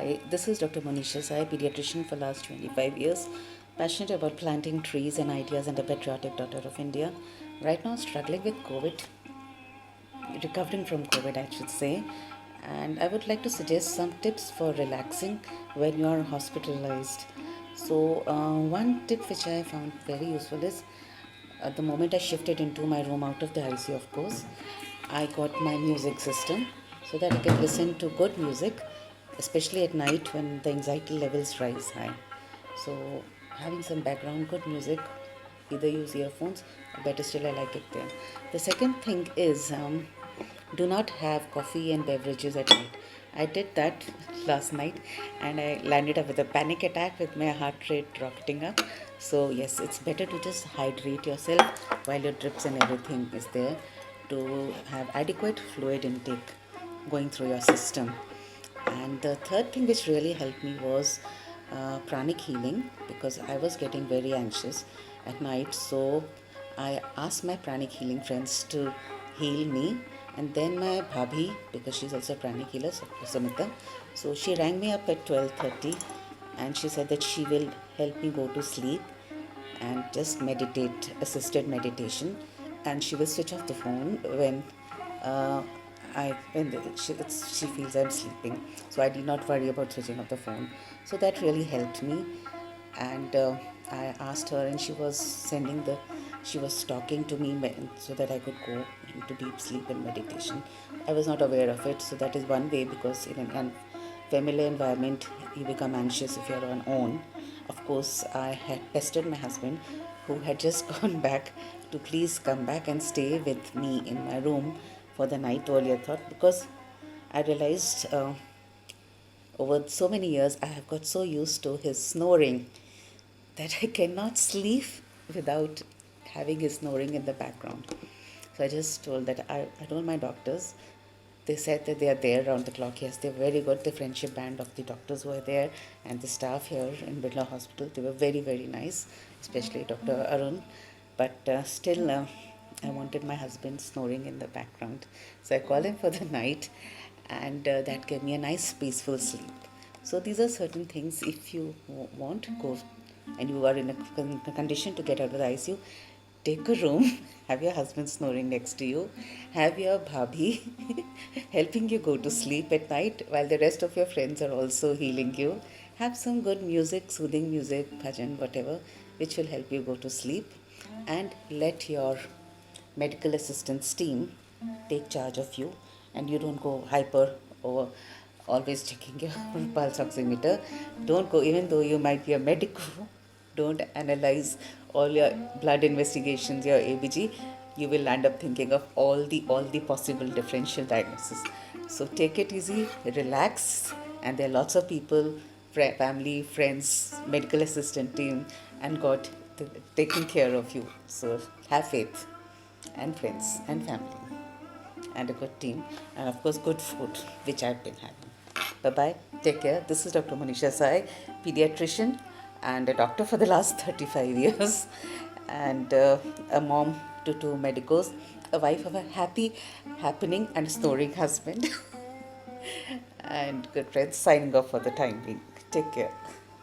Hi, this is Dr. Monisha Sai, pediatrician for last 25 years, passionate about planting trees and ideas and a patriotic daughter of India. Right now struggling with COVID, recovering from COVID I should say, and I would like to suggest some tips for relaxing when you are hospitalized. So one tip which I found very useful is at the moment I shifted into my room out of the ICU, of course, I got my music system so that I can listen to good music, especially at night when the anxiety levels rise high. So having some background good music, either use earphones or better still I like it there. The second thing is do not have coffee and beverages at night. I did that last night and I landed up with a panic attack with my heart rate rocketing up. So yes, it's better to just hydrate yourself while your drips and everything is there, to have adequate fluid intake going through your system. And the third thing which really helped me was pranic healing, because I was getting very anxious at night. So I asked my pranic healing friends to heal me, and then my bhabhi, because she's also a pranic healer, Samita. So she rang me up at 12:30, and she said that she will help me go to sleep and just meditate, assisted meditation, and she will switch off the phone when uh, she feels I'm sleeping, so I did not worry about switching off the phone. So that really helped me, and I asked her, and she was talking to me so that I could go into deep sleep and meditation. I was not aware of it, so that is one way, because in an familiar environment you become anxious if you're on own. Of course, I had pestered my husband, who had just gone back, to please come back and stay with me in my room for the night earlier thought, because I realized over so many years I have got so used to his snoring that I cannot sleep without having his snoring in the background. So I just told that I told my doctors. They said that they are there around the clock. Yes, they're very good. The friendship band of the doctors who are there and the staff here in Birla Hospital, they were very, very nice, especially Dr. Arun. But still, I wanted my husband snoring in the background. So I called him for the night, and that gave me a nice, peaceful sleep. So these are certain things. If you want, go and you are in a condition to get out of the ICU, take a room, have your husband snoring next to you, have your bhabhi helping you go to sleep at night while the rest of your friends are also healing you. Have some good music, soothing music, bhajan, whatever, which will help you go to sleep, and let your medical assistance team take charge of you, and you don't go hyper or always checking your pulse oximeter. Don't go, even though you might be a medico, don't analyze all your blood investigations, your ABG. You will end up thinking of all the possible differential diagnoses. So take it easy, relax, and there are lots of people, family, friends, medical assistant team, and God taking care of you. So have faith, and friends and family, and a good team, and of course good food, which I've been having. Bye bye. Take care. This is Dr. Monisha Sai, pediatrician and a doctor for the last 35 years, and a mom to two medicos, a wife of a happy, happening, and snoring husband, and good friends. Signing off for the time being. Take care.